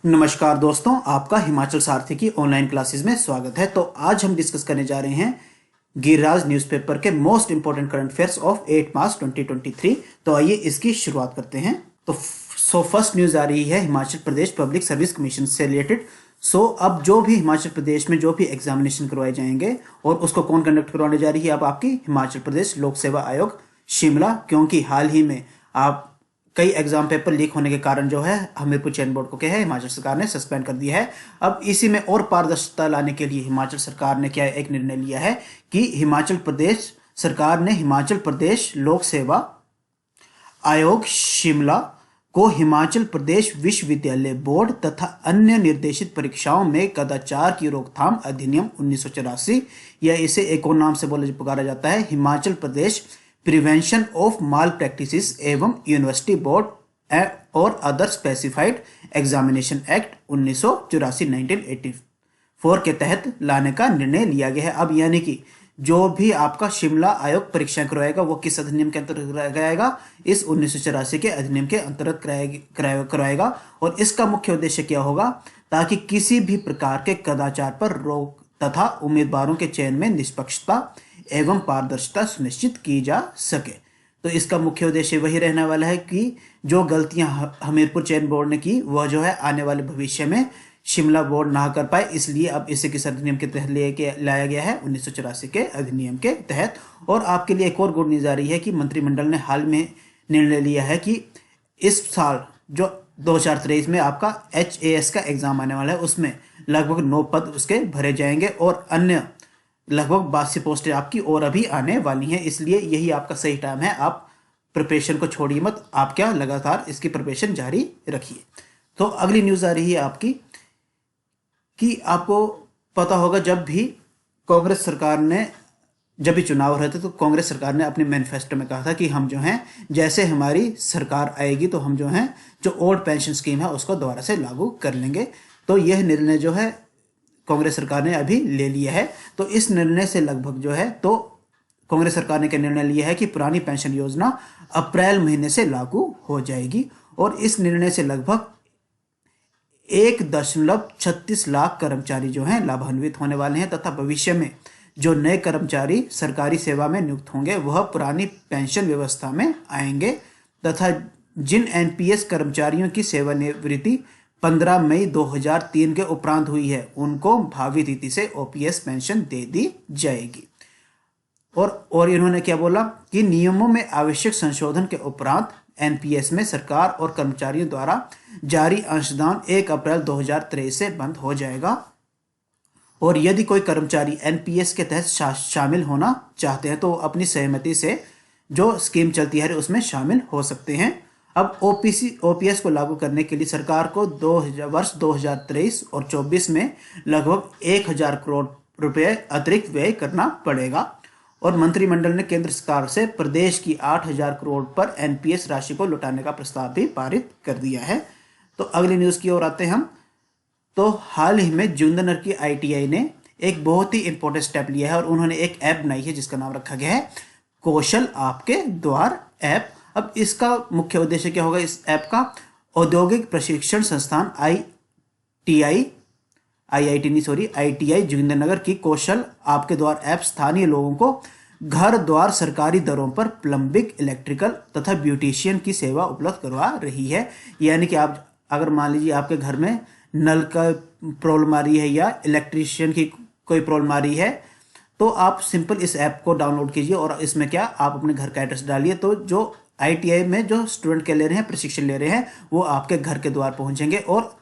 नमस्कार दोस्तों, आपका हिमाचल सारथी की ऑनलाइन क्लासेस में स्वागत है। तो आज हम डिस्कस करने जा रहे हैं गिरिराज न्यूज़पेपर के most important current affairs of 8 मार्च 2023। तो आइए इसकी शुरुआत करते हैं। तो फर्स्ट न्यूज़ आ रही है Himachal Pradesh public service commission से रिलेटेड। अब जो भी हिमाचल प्रदेश में जो भी एग्जामिनेशन करवाए जाएंगे और उसको कौन कंडक्ट करवाने जा रही है, अब आपकी हिमाचल प्रदेश लोक सेवा आयोग शिमला, क्योंकि हाल ही में आप कई एग्जाम पेपर लीक होने के कारण जो है हमीरपुर चयन बोर्ड को क्या है हिमाचल सरकार ने सस्पेंड कर दिया है। अब इसी में और पारदर्शिता लाने के लिए हिमाचल सरकार ने क्या एक निर्णय लिया है कि हिमाचल प्रदेश सरकार ने हिमाचल प्रदेश लोक सेवा आयोग शिमला को हिमाचल प्रदेश विश्वविद्यालय बोर्ड तथा अन्य निर्देशित परीक्षाओं में कदाचार की रोकथाम अधिनियम 1984 या इसे एक और नाम से पुकारा जाता है Himachal Pradesh prevention of mall practices एवं यूनिवर्सिटी बोर्ड और अदर स्पेसिफाइड एग्जामिनेशन एक्ट 1984 1984 के तहत लाने का निर्णय लिया गया है। अब यानी कि जो भी आपका शिमला आयोग परीक्षा करवाएगा वो किस अधिनियम के अंतर्गत कराएगा, इस 1984 के अधिनियम के अंतर्गत कराएगा। और इसका मुख्य उद्देश्य क्या होगा, ताकि किसी भी प्रकार के कदाचार पर रोक तथा उम्मीदवारों के चयन में निष्पक्षता एवं पारदर्शिता सुनिश्चित की जा सके। तो इसका मुख्य उद्देश्य वही रहने वाला है कि जो गलतियां हमीरपुर चयन बोर्ड ने की वह जो है आने वाले भविष्य में शिमला बोर्ड ना कर पाए, इसलिए अब इसे किस अधिनियम के तहत लाया गया है, 1984 के अधिनियम के तहत। और आपके लिए एक और गुड न्यूज आ रही है कि मंत्रिमंडल ने हाल में निर्णय लिया है कि इस साल जो 2023 में आपका HAS का एग्जाम आने वाला है उसमें लगभग 9 पद उसके भरे जाएंगे और अन्य लगभग 82 पोस्टें आपकी और अभी आने वाली हैं। इसलिए यही आपका सही टाइम है, आप प्रिपरेशन को छोड़िए मत, आप क्या लगातार इसकी प्रिपरेशन जारी रखिए। तो अगली न्यूज़ आ रही है आपकी कि आपको पता होगा जब भी कांग्रेस सरकार ने जब भी चुनाव हो रहे थे तो कांग्रेस सरकार ने अपने मैनिफेस्टो में कहा था कि हम जो हैं जैसे हमारी सरकार आएगी तो हम जो हैं जो ओल्ड पेंशन स्कीम है उसको दोबारा से लागू कर लेंगे। तो यह निर्णय जो है कांग्रेस सरकार ने अभी ले लिया है। तो इस निर्णय से लगभग जो है तो कांग्रेस सरकार ने क्या निर्णय लिया है कि पुरानी पेंशन योजना अप्रैल महीने से लागू हो जाएगी और इस निर्णय से लगभग 1.36 लाख कर्मचारी जो हैं लाभान्वित होने वाले हैं तथा भविष्य में जो नए कर्मचारी सरकारी सेवा में नियुक्त होंगे वह पुरानी पेंशन व्यवस्था में आएंगे तथा जिन NPS कर्मचारियों की सेवानिवृत्ति 15 मई 2003 के उपरांत हुई है उनको भावी रीति से OPS पेंशन दे दी जाएगी। और इन्होंने क्या बोला कि नियमों में आवश्यक संशोधन के उपरांत NPS में सरकार और कर्मचारियों द्वारा जारी अंशदान 1 अप्रैल 2023 से बंद हो जाएगा और यदि कोई कर्मचारी NPS के तहत शामिल होना चाहते हैं तो अपनी सहमति से जो स्कीम चलती है उसमें शामिल हो सकते हैं। अब OPS को लागू करने के लिए सरकार को वर्ष 2023 और 24 में लगभग 1000 करोड़ रुपए अतिरिक्त व्यय करना पड़ेगा और मंत्रिमंडल ने केंद्र सरकार से प्रदेश की 8000 करोड़ पर NPS राशि को लौटाने का प्रस्ताव भी पारित कर दिया है। तो अगली न्यूज़ की ओर आते हैं हम। तो हाल ही में जोगिंद्रनगर की ITI ने एक बहुत ही इंपॉर्टेंट स्टेप लिया है और उन्होंने एक ऐप बनाई है जिसका नाम रखा गया है कौशल आपके द्वार ऐप। अब इसका मुख्य उद्देश्य क्या होगा, इस ऐप का औद्योगिक प्रशिक्षण संस्थान ITI जोगिंद्रनगर की कौशल आपके द्वार ऐप स्थानीय लोगों को घर द्वार सरकारी दरों पर प्लम्बिंग, इलेक्ट्रिकल तथा ब्यूटिशियन की सेवा उपलब्ध करवा रही है। यानी कि आप अगर मान लीजिए आपके घर में नल का प्रॉब्लम आ रही है या इलेक्ट्रिशियन की कोई प्रॉब्लम आ रही है तो आप सिंपल इस ऐप को डाउनलोड कीजिए और इसमें क्या आप अपने घर का एड्रेस डालिए तो जो ITI में जो स्टूडेंट के ले रहे हैं प्रशिक्षण ले रहे हैं वो आपके घर के द्वार पहुंचेंगे और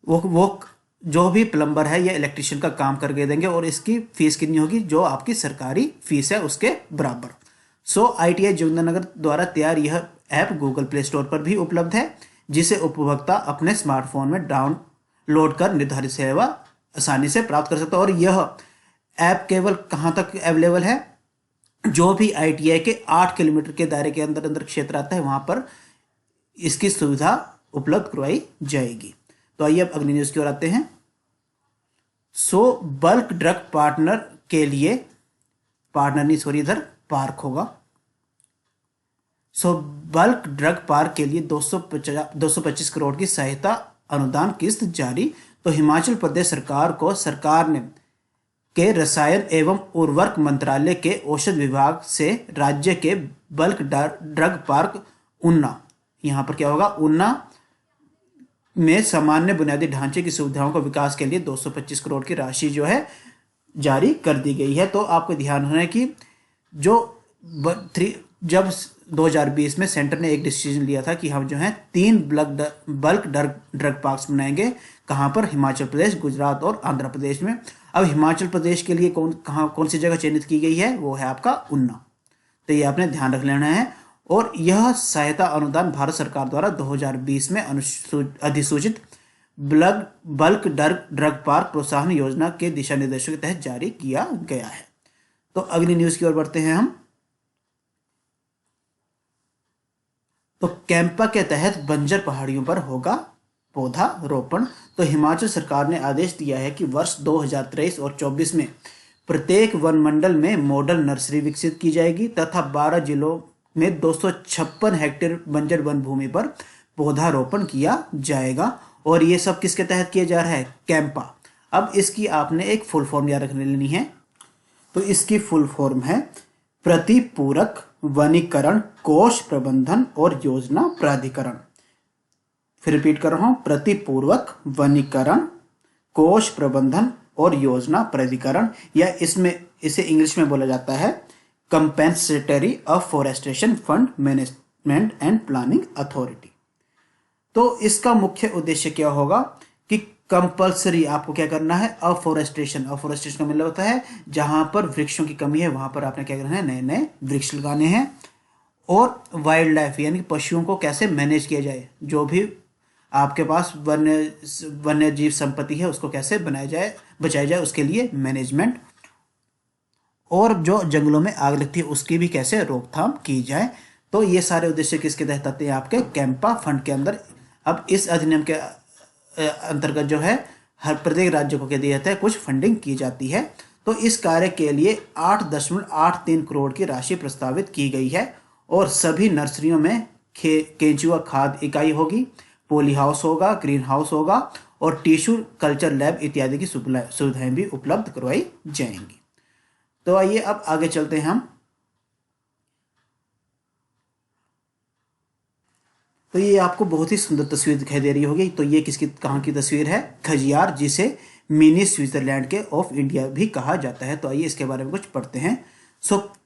वो जो भी प्लम्बर है या इलेक्ट्रिशियन का काम करके देंगे और इसकी फीस कितनी होगी, जो आपकी सरकारी फीस है उसके बराबर। ITI जोगिंद्रनगर द्वारा तैयार यह ऐप गूगल प्ले स्टोर पर भी उपलब्ध है जिसे उपभोक्ता अपने स्मार्टफोन में डाउनलोड कर निर्धारित सेवा आसानी से प्राप्त कर सकता है। और यह ऐप केवल कहाँ तक अवेलेबल है, जो भी ITI के 8 किलोमीटर के दायरे के अंदर क्षेत्र आता है वहां पर इसकी सुविधा उपलब्ध करवाई जाएगी। तो आइए अब अगली न्यूज की ओर आते हैं। बल्क ड्रग पार्टनर के लिए इधर पार्क होगा। बल्क ड्रग पार्क के लिए 225 करोड़ की सहायता अनुदान किस्त जारी। तो हिमाचल प्रदेश सरकार को सरकार ने के रसायन एवं उर्वरक मंत्रालय के औषध विभाग से राज्य के बल्क ड्रग पार्क ऊना, यहाँ पर क्या होगा, ऊना में सामान्य बुनियादी ढांचे की सुविधाओं का विकास के लिए 225 करोड़ की राशि जो है जारी कर दी गई है। तो आपको ध्यान रखना है कि जब 2020 में सेंटर ने एक डिसीजन लिया था कि हम जो है 3 बल्क ड्रग पार्क्स बनाएंगे, कहाँ पर, हिमाचल प्रदेश, गुजरात और आंध्र प्रदेश में। अब हिमाचल प्रदेश के लिए कौन सी जगह चयनित की गई है, वो है आपका ऊना। तो ये आपने ध्यान रख लेना है। और यह सहायता अनुदान भारत सरकार द्वारा 2020 में अधिसूचित बल्क ड्रग पार्क प्रोत्साहन योजना के दिशा निर्देशों के तहत जारी किया गया है। तो अगली न्यूज की ओर बढ़ते हैं हम। तो कैंपा के तहत बंजर पहाड़ियों पर होगा पौधा रोपण। तो हिमाचल सरकार ने आदेश दिया है कि वर्ष 2023 और 24 में प्रत्येक वन मंडल में मॉडल नर्सरी विकसित की जाएगी तथा 12 जिलों में 256 हेक्टेयर बंजर वन भूमि पर पौधारोपण किया जाएगा। और ये सब किसके तहत किया जा रहा है, कैंपा। अब इसकी आपने एक फुल फॉर्म याद रखने लेनी है। तो इसकी फुल फॉर्म है प्रतिपूरक वनीकरण कोष प्रबंधन और योजना प्राधिकरण। फिर रिपीट कर रहा हूं, प्रतिपूरक वनीकरण कोष प्रबंधन और योजना प्राधिकरण, या इसे इंग्लिश में बोला जाता है compensatory afforestation fund management and planning authority. तो इसका मुख्य उद्देश्य क्या होगा कि कंपल्सरी आपको क्या करना है, अफॉरेस्टेशन का मतलब होता है जहां पर वृक्षों की कमी है वहां पर आपने क्या करना है, नए नए वृक्ष लगाने हैं। और वाइल्ड लाइफ यानी पशुओं को कैसे मैनेज किया जाए, जो भी आपके पास वन्य जीव संपत्ति है उसको कैसे बचाया जाए उसके लिए मैनेजमेंट। और जो जंगलों में आग लगती है उसकी भी कैसे रोकथाम की जाए। तो ये सारे उद्देश्य किसके तहत आते हैं, आपके कैंपा फंड के अंदर। अब इस अधिनियम के अंतर्गत जो है हर प्रत्येक राज्य को क्या दिया जाता है, कुछ फंडिंग की जाती है। तो इस कार्य के लिए 8.83 करोड़ की राशि प्रस्तावित की गई है। और सभी नर्सरियों में केंचुआ खाद इकाई होगी, पॉली हाउस होगा, ग्रीन हाउस होगा और टिश्यू कल्चर लैब इत्यादि की सुविधाएं भी उपलब्ध करवाई जाएंगी। तो आइए अब आगे चलते हैं हम। तो ये आपको बहुत ही सुंदर तस्वीर दिखाई दे रही होगी। तो ये कहाँ की तस्वीर है, खजियार, जिसे मिनी स्विट्जरलैंड के ऑफ इंडिया भी कहा जाता है। तो आइए इसके बारे में कुछ पढ़ते हैं।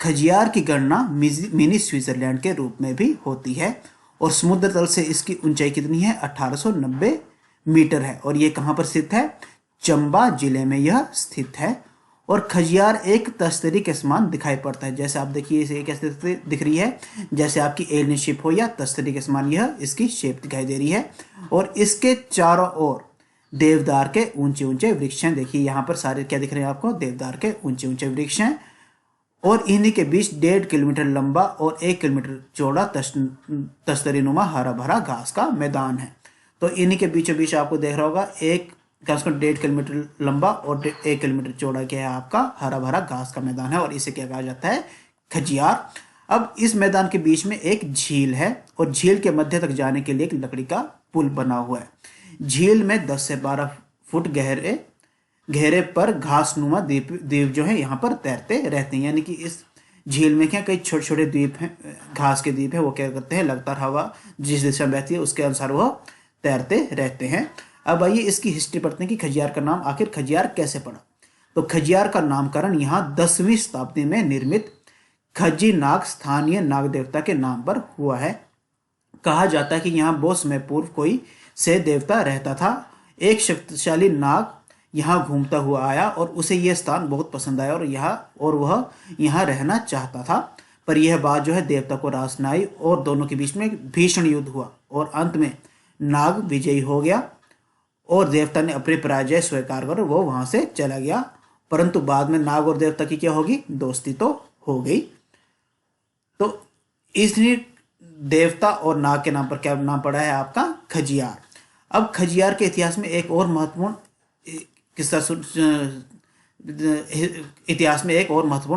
खजियार की गणना मिनी स्विट्जरलैंड के रूप में भी होती है और समुद्र तल से इसकी ऊंचाई कितनी है, 1890 मीटर है। और ये कहाँ पर स्थित है, चंबा जिले में यह स्थित है। और खजियार एक तस्तरी के समान दिखाई पड़ता है। जैसे आप देखिए इसे कैसे दिख रही है, जैसे आपकी एलियन शिप हो या तस्तरी के समान यह इसकी शेप दिखाई दे रही है। और इसके चारों ओर देवदार के ऊंचे ऊंचे वृक्ष हैं। देखिए यहाँ पर सारे क्या दिख रहे हैं आपको, देवदार के ऊंचे ऊंचे वृक्ष हैं। और इन्हीं के बीच 1.5 किलोमीटर लंबा और 1 किलोमीटर चौड़ा तस्तरीनुमा हरा भरा घास का मैदान है। तो इन्हीं के बीचों बीच आपको देख रहा होगा एक 1.5 किलोमीटर लंबा और 1 किलोमीटर चौड़ा क्या है आपका, हरा भरा घास का मैदान है। और इसे क्या कहा जाता है, खजियार। अब इस मैदान के बीच में एक झील है और झील के मध्य तक जाने के लिए एक लकड़ी का पुल बना हुआ है। झील में 10 से 12 फुट गहरे पर घासनुमा द्वीप जो है यहाँ पर तैरते रहते हैं। यानी कि इस झील में क्या कई छोटे छोटे द्वीप हैं, घास के द्वीप है, वो क्या करते हैं, लगातार हवा जिस दिशा में बहती है उसके अनुसार वह तैरते रहते हैं। अब आइए इसकी हिस्ट्री पढ़ते हैं कि खजियार का नाम आखिर खजियार कैसे पड़ा। तो खजियार का नामकरण यहाँ 10वीं शताब्दी में निर्मित खजी नाग स्थानीय नाग देवता के नाम पर हुआ है। कहा जाता है कि यहाँ बहुत समय पूर्व कोई से देवता रहता था। एक शक्तिशाली नाग यहाँ घूमता हुआ आया और उसे यह स्थान बहुत पसंद आया और वह यहाँ रहना चाहता था। पर यह बात जो है देवता को रास न आई और दोनों के बीच में भीषण युद्ध हुआ और अंत में नाग विजयी हो गया और देवता ने अपनी पराजय स्वीकार कर वो वहां से चला गया। परंतु बाद में नाग और देवता की क्या होगी, दोस्ती तो हो गई। तो इसलिए देवता और नाग के नाम पर क्या नाम पड़ा है आपका, खजियार। अब खजियार के इतिहास में एक और महत्वपूर्ण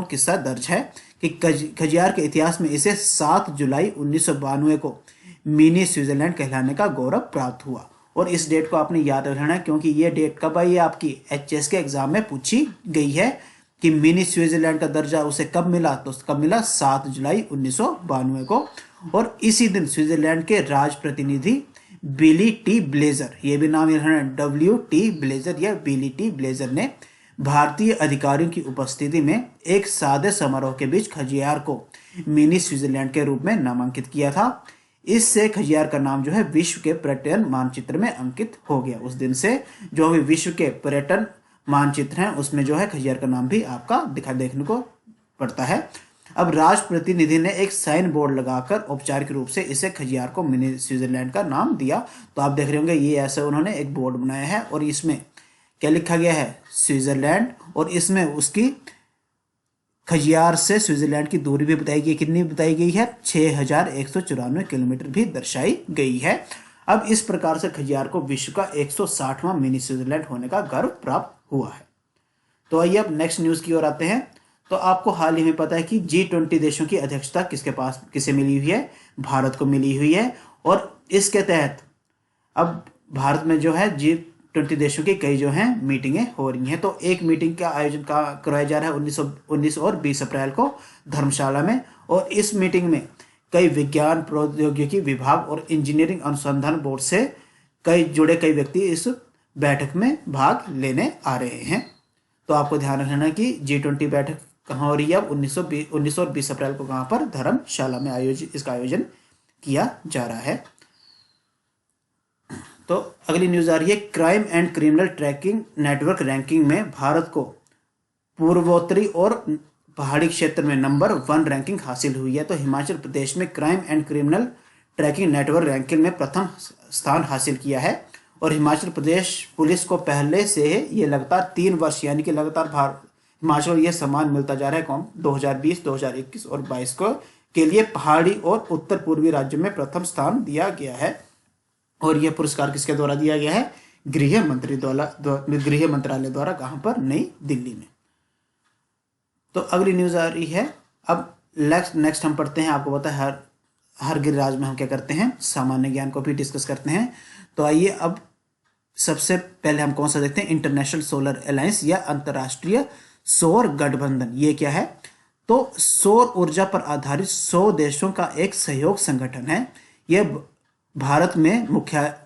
किस्सा दर्ज है कि खजियार के इतिहास में इसे 7 जुलाई 1992 को मिनी स्विट्जरलैंड कहलाने का गौरव प्राप्त हुआ। और इस डेट को आपने याद रखना है क्योंकि ये डेट कब आई है, आपकी एचएस के एग्जाम में पूछी गई है कि मिनी स्विट्जरलैंड का दर्जा उसे कब मिला, तो कब मिला 7 जुलाई 1992 को। और इसी दिन स्विट्जरलैंड के राज प्रतिनिधि बिली टी ब्लेजर, ये भी नाम याद रखना, WT ब्लेजर या बिली टी ब्लेजर ने भारतीय अधिकारियों की उपस्थिति में एक सादे समारोह के बीच खजियार को मिनी स्विट्जरलैंड के रूप में नामांकित किया था। इससे खजियार का नाम जो है विश्व के पर्यटन मानचित्र में अंकित हो गया। उस दिन से जो भी विश्व के पर्यटन मानचित्र हैं उसमें जो है खजियार का नाम भी आपका देखने को पड़ता है। अब राष्ट्र प्रतिनिधि ने एक साइन बोर्ड लगाकर औपचारिक रूप से इसे खजियार को मिनी स्विट्जरलैंड का नाम दिया। तो आप देख रहे होंगे ये ऐसे उन्होंने एक बोर्ड बनाया है और इसमें क्या लिखा गया है, स्विट्जरलैंड, और इसमें उसकी खजियार से स्विट्जरलैंड की दूरी भी बताई गई, कितनी बताई गई है, 6194 किलोमीटर भी दर्शाई गई है। अब इस प्रकार से खजियार को विश्व का 160वां मिनी स्विट्जरलैंड होने का गर्व प्राप्त हुआ है। तो आइए अब नेक्स्ट न्यूज की ओर आते हैं। तो आपको हाल ही में पता है कि G20 देशों की अध्यक्षता किसे मिली हुई है, भारत को मिली हुई है। और इसके तहत अब भारत में जो है G20 देशों की कई जो हैं मीटिंगें हो रही हैं। तो एक मीटिंग का आयोजन करवाया जा रहा है 19 और 20 अप्रैल को धर्मशाला में। और इस मीटिंग में कई विज्ञान प्रौद्योगिकी विभाग और इंजीनियरिंग अनुसंधान बोर्ड से कई व्यक्ति इस बैठक में भाग लेने आ रहे हैं। तो आपको ध्यान रखना कि G20 बैठक कहाँ हो रही है, 19 और 20 अप्रैल को कहाँ पर, धर्मशाला में इसका आयोजन किया जा रहा है। तो अगली न्यूज आ रही है, crime and criminal tracking network ranking में भारत को पूर्वोत्तरी और पहाड़ी क्षेत्र में नंबर 1 रैंकिंग हासिल हुई है। तो हिमाचल प्रदेश में crime and criminal tracking network ranking में प्रथम स्थान हासिल किया है। और हिमाचल प्रदेश पुलिस को पहले से ये लगातार 3 वर्ष यानी कि लगातार हिमाचल ये सम्मान मिलता जा रहा है 2020, 2021 और 22 के लिए पहाड़ी और उत्तर पूर्वी राज्यों में प्रथम स्थान दिया गया है। और यह पुरस्कार किसके द्वारा दिया गया है, गृह मंत्रालय द्वारा, कहां पर, नई दिल्ली में। तो अगली न्यूज आ रही है। अब नेक्स्ट हम पढ़ते हैं, आपको पता है हर गृह राज्य में हम क्या करते हैं, सामान्य ज्ञान को भी डिस्कस करते हैं। तो आइए अब सबसे पहले हम कौन सा देखते हैं, इंटरनेशनल सोलर अलायंस या अंतरराष्ट्रीय सौर गठबंधन। ये क्या है, तो सौर ऊर्जा पर आधारित 100 देशों का एक सहयोग संगठन है। यह भारत में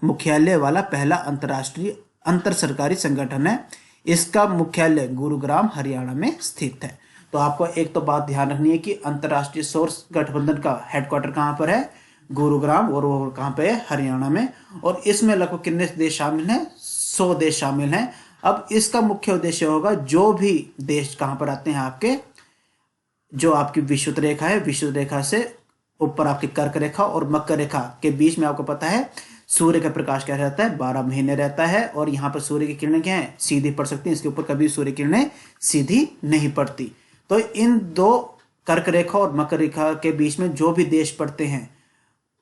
मुख्यालय वाला पहला अंतरराष्ट्रीय अंतर सरकारी संगठन है। इसका मुख्यालय गुरुग्राम हरियाणा में स्थित है। तो आपको एक तो बात ध्यान रखनी है कि अंतरराष्ट्रीय सौर गठबंधन का हेडक्वार्टर कहाँ पर है, गुरुग्राम, और वो कहाँ पे है, हरियाणा में। और इसमें लगभग कितने देश शामिल हैं, 100 देश शामिल हैं। अब इसका मुख्य उद्देश्य होगा, जो भी देश कहाँ पर आते हैं आपके, जो आपकी विषुवत रेखा है, विषुवत रेखा से ऊपर आपकी कर्क रेखा और मकर रेखा के बीच में आपको पता है सूर्य का प्रकाश क्या रहता है, 12 महीने रहता है। और यहाँ पर सूर्य की किरणें क्या है, सीधी पड़ सकती हैं, इसके ऊपर कभी सूर्य किरणें सीधी नहीं पड़ती। तो इन 2 कर्क रेखा और मकर रेखा के बीच में जो भी देश पड़ते हैं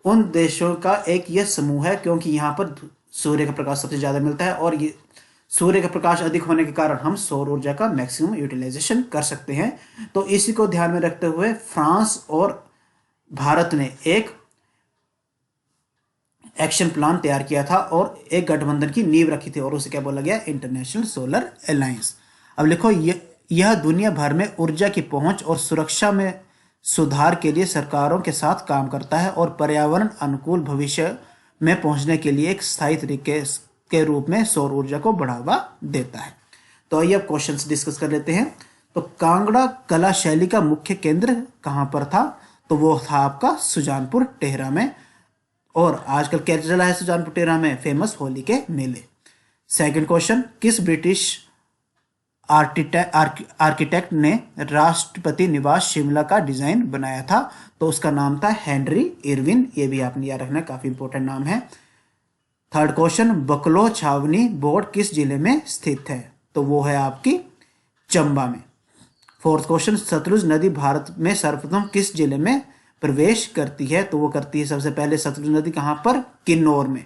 उन देशों का एक यह समूह है, क्योंकि यहाँ पर सूर्य का प्रकाश सबसे ज्यादा मिलता है और ये सूर्य का प्रकाश अधिक होने के कारण हम सौर ऊर्जा का मैक्सिमम यूटिलाइजेशन कर सकते हैं। तो इसी को ध्यान में रखते हुए फ्रांस और भारत ने एक एक्शन प्लान तैयार किया था और एक गठबंधन की नींव रखी थी और उसे क्या बोला गया, इंटरनेशनल सोलर अलायंस। अब लिखो, यह दुनिया भर में ऊर्जा की पहुंच और सुरक्षा में सुधार के लिए सरकारों के साथ काम करता है और पर्यावरण अनुकूल भविष्य में पहुंचने के लिए एक स्थायी तरीके के रूप में सौर ऊर्जा को बढ़ावा देता है। तो आइए अब क्वेश्चंस डिस्कस कर लेते हैं। तो कांगड़ा कला शैली का मुख्य केंद्र कहां पर था, तो वो था आपका सुजानपुर टेहरा में। और आजकल क्या चला है सुजानपुर टेहरा में, फेमस होली के मेले। सेकंड क्वेश्चन, किस ब्रिटिश आर्किटेक्ट ने राष्ट्रपति निवास शिमला का डिजाइन बनाया था, तो उसका नाम था हेनरी इरविन। ये भी आपने याद रखना, काफी इंपॉर्टेंट नाम है। थर्ड क्वेश्चन, बकलो छावनी बोर्ड किस जिले में स्थित है, तो वो है आपकी चंबा में। फोर्थ क्वेश्चन, सतलुज नदी भारत में सर्वप्रथम किस जिले में प्रवेश करती है, तो वो करती है सबसे पहले सतलुज नदी कहां पर, किन्नौर में।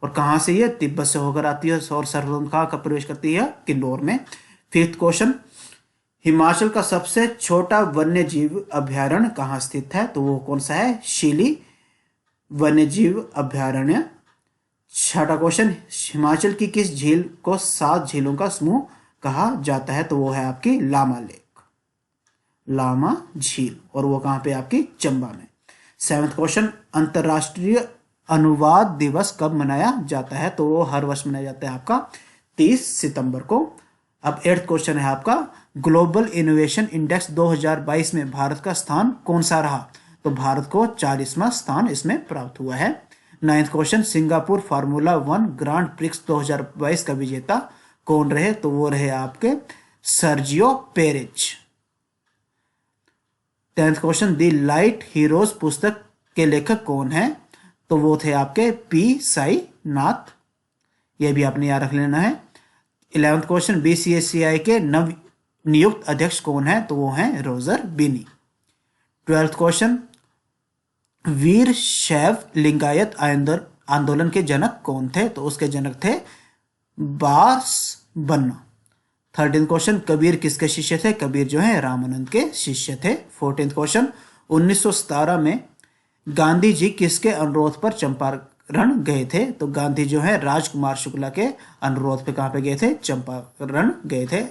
और कहां से ये, तिब्बत से होकर आती है और सर्वप्रथम कहां प्रवेश करती है, किन्नौर में। फिफ्थ क्वेश्चन, हिमाचल का सबसे छोटा वन्य जीव अभ्यारण्य कहां स्थित है, तो वो कौन सा है, शीली वन्य जीव अभ्यारण्य छठा क्वेश्चन, हिमाचल की किस झील को 7 झीलों का समूह कहा जाता है? तो वो है आपकी लामा लेक, लामा झील, और वो कहाँ पे? आपकी चंबा में। 7वां क्वेश्चन, अंतरराष्ट्रीय अनुवाद दिवस कब मनाया जाता है? तो वो हर वर्ष मनाया जाता है आपका 30 सितंबर को। अब 8वां क्वेश्चन है आपका, ग्लोबल इनोवेशन इंडेक्स 2022 में भारत का स्थान कौन सा रहा? तो भारत को 40वां स्थान इसमें प्राप्त हुआ है। 9वां question, Singapore Formula 1 Grand Prix 2022 का विजेता कौन रहे? तो वो रहे आपके सर्जियो पेरेज। 10वां क्वेश्चन, दी लाइट हीरोज पुस्तक के लेखक कौन है? तो वो थे आपके पी साई नाथ, ये भी आपने याद रख लेना है। 11वां क्वेश्चन, बीसीसीआई के नव नियुक्त अध्यक्ष कौन है? तो वो हैं रोजर बिनी। 12वां क्वेश्चन, वीर शैव लिंगायत आंदोलन के जनक कौन थे? तो उसके जनक थे बास बन्ना। 13वां क्वेश्चन, कबीर किसके शिष्य थे? कबीर जो है रामानंद के शिष्य थे। 14वां क्वेश्चन, 1917 में गांधी जी किसके अनुरोध पर चंपारण गए थे? तो गांधी जो है राजकुमार शुक्ला के अनुरोध पे कहां पे गए थे? चंपारण गए थे।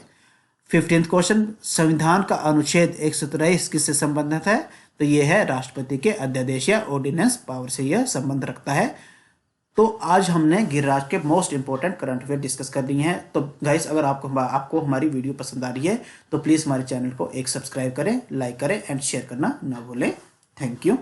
15वां क्वेश्चन, संविधान का अनुच्छेद 123 किससे संबंधित है? तो ये है राष्ट्रपति के अध्यादेश या ऑर्डिनेंस पावर से यह संबंध रखता है। तो आज हमने गिरिराज के most important current affair discuss कर दिए हैं। तो गाइस, अगर आपको हमारी वीडियो पसंद आ रही है तो प्लीज़ हमारे चैनल को एक सब्सक्राइब करें, लाइक करें एंड शेयर करना ना भूलें। Thank you.